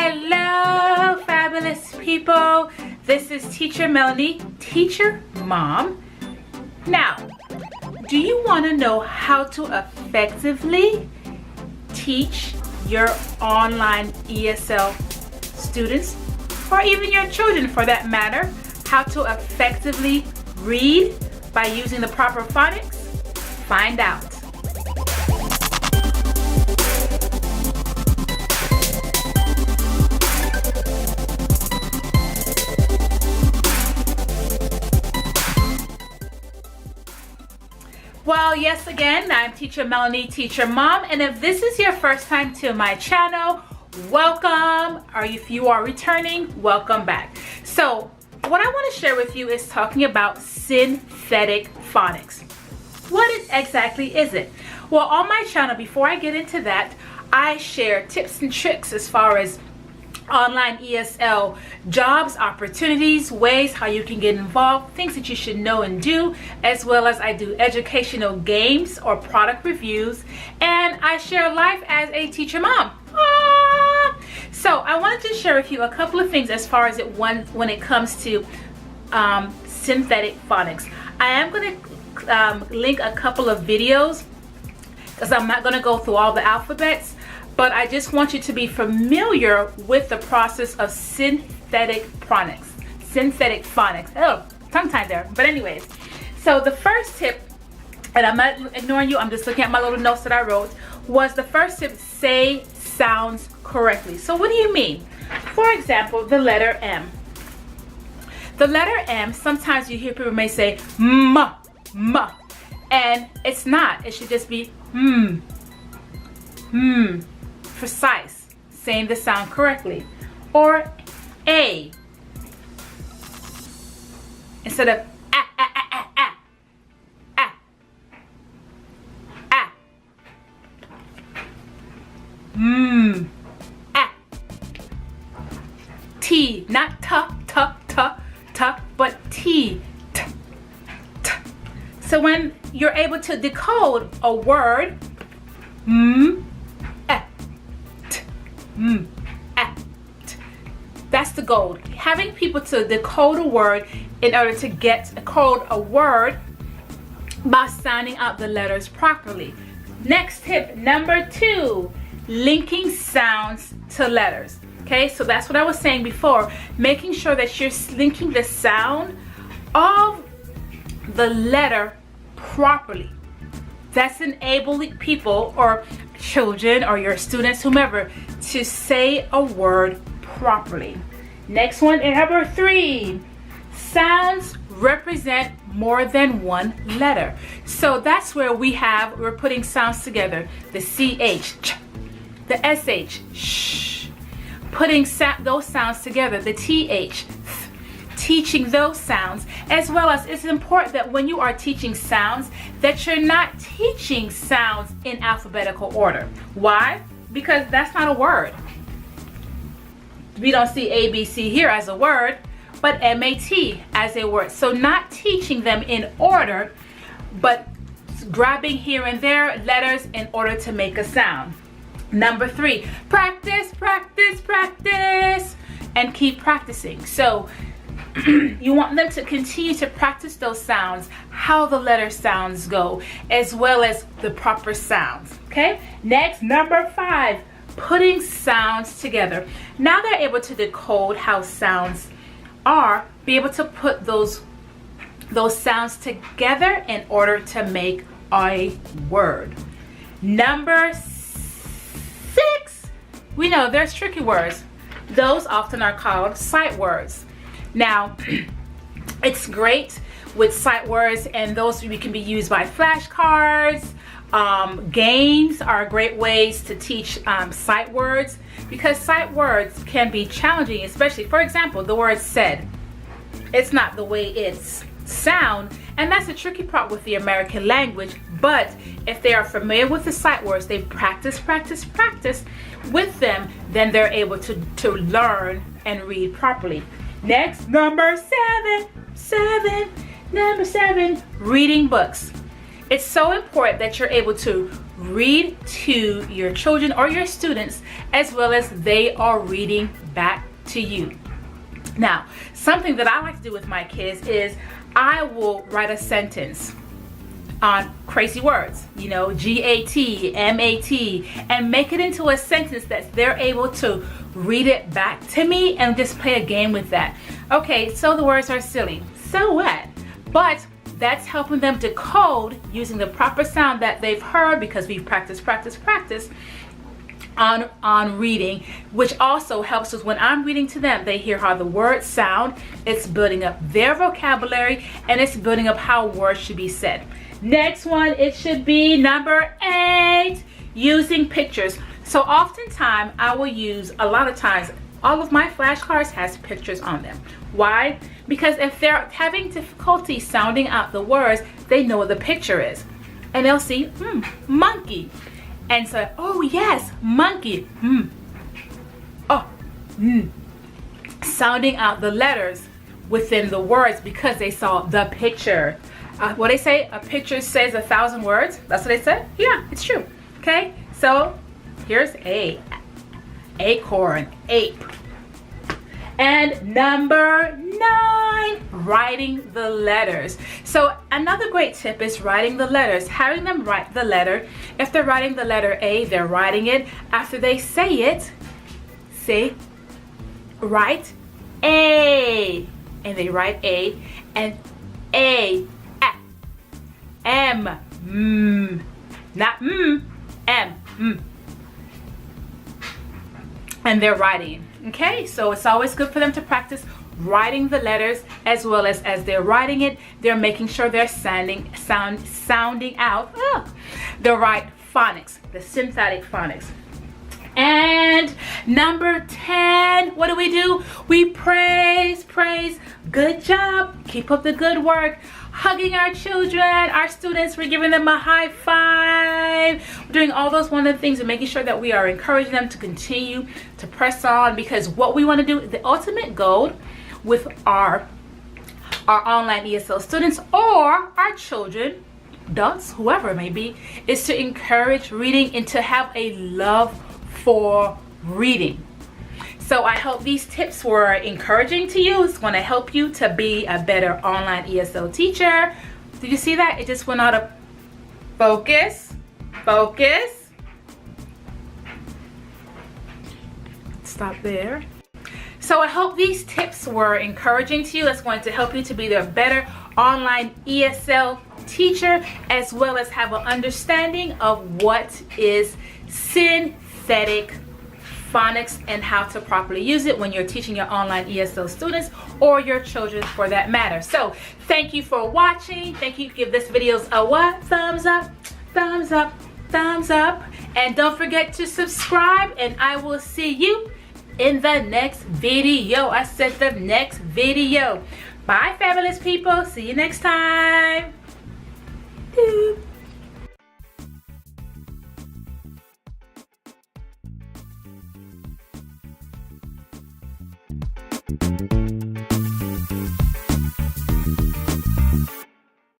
Hello, fabulous people. This is Teacher Melanie, Teacher Mom. Now, do you want to know how to effectively teach your online ESL students, or even your children for that matter, how to effectively read by using the proper phonics? Find out. Well, yes, again, I'm Teacher Melanie, Teacher Mom, and if this is your first time to my channel, welcome, or if you are returning, welcome back. So, what I want to share with you is talking about synthetic phonics. What exactly is it? Well, on my channel, before I get into that, I share tips and tricks as far as online ESL jobs, opportunities, ways how you can get involved, things that you should know and do, as well as I do educational games or product reviews, and I share life as a teacher mom. So I wanted to share with you a couple of things as far as when it comes to synthetic phonics. I am going to link a couple of videos because I'm not going to go through all the alphabets, but I just want you to be familiar with the process of synthetic phonics. Synthetic phonics. Oh, tongue-tied there. But anyways, so the first tip, and I'm not ignoring you, I'm just looking at my little notes that I wrote, was the first tip: say sounds correctly. So what do you mean? For example, the letter M. The letter M, sometimes you hear people may say m, and it's not. It should just be precise, saying the sound correctly. Or A, instead of T, not t, but T, t. So when you're able to decode a word, that's the goal. Having people to decode a word in order to code a word by sounding out the letters properly. Next tip, number 2, linking sounds to letters. Okay, so that's what I was saying before, making sure that you're linking the sound of the letter properly. That's enabling people or children or your students, whomever, to say a word properly. Next one, number 3, sounds represent more than one letter. So that's where we're putting sounds together. The CH, ch, the SH, sh, putting those sounds together. The TH, th, teaching those sounds, as well as it's important that when you are teaching sounds that you're not teaching sounds in alphabetical order. Why? Because that's not a word. We don't see ABC here as a word, but MAT as a word. So not teaching them in order, but grabbing here and there letters in order to make a sound. Number 3, practice, practice, practice, and keep practicing. So you want them to continue to practice those sounds, how the letter sounds go, as well as the proper sounds. Okay, next, number 5, putting sounds together. Now they're able to decode how sounds are, be able to put those sounds together in order to make a word. Number 6, we know there's tricky words. Those often are called sight words. Now, it's great with sight words, and those can be used by flashcards. Games are great ways to teach sight words, because sight words can be challenging, especially, for example, the word said. It's not the way it's sound, and that's the tricky part with the American language. But if they are familiar with the sight words, they practice with them, then they're able to learn and read properly. Next, number 7, reading books. It's so important that you're able to read to your children or your students as well as they are reading back to you. Now, something that I like to do with my kids is I will write a sentence on crazy words, you know, G-A-T, M-A-T, and make it into a sentence that they're able to read it back to me and just play a game with that. Okay, so the words are silly. So what? But that's helping them decode using the proper sound that they've heard because we've practiced on reading, which also helps us when I'm reading to them. They hear how the words sound. It's building up their vocabulary and it's building up how words should be said. Next one, it should be number 8, using pictures. So oftentimes I will use, a lot of times, all of my flashcards has pictures on them. Why? Because if they're having difficulty sounding out the words, they know what the picture is. And they'll see, monkey. And so, oh yes, monkey. Oh, sounding out the letters within the words because they saw the picture. What they say, a picture says 1,000 words. That's what they said. Yeah, it's true. Okay, so here's A, acorn, ape. And number 9, writing the letters. So another great tip is writing the letters, having them write the letter. If they're writing the letter A, they're writing it. After they say it, say, write A. And they write A, and A, M, not M, and they're writing. Okay, so it's always good for them to practice writing the letters as well as they're writing it, they're making sure they're sounding out the right phonics, the synthetic phonics. And number 10, what do? We praise. Good job. Keep up the good work. Hugging our children, our students, we're giving them a high five. We're doing all those wonderful things and making sure that we are encouraging them to continue to press on, because what we want to do, the ultimate goal with our online ESL students or our children, adults, whoever it may be, is to encourage reading and to have a love for reading. So I hope these tips were encouraging to you. It's going to help you to be a better online ESL teacher. Did you see that? It just went out of focus. Stop there. So I hope these tips were encouraging to you. It's going to help you to be the better online ESL teacher, as well as have an understanding of what is synthetic phonics and how to properly use it when you're teaching your online ESL students or your children for that matter. So thank you for watching. Thank you. Give this video a what? Thumbs up. And don't forget to subscribe, and I will see you in the next video. I said the next video. Bye, fabulous people. See you next time. Doo.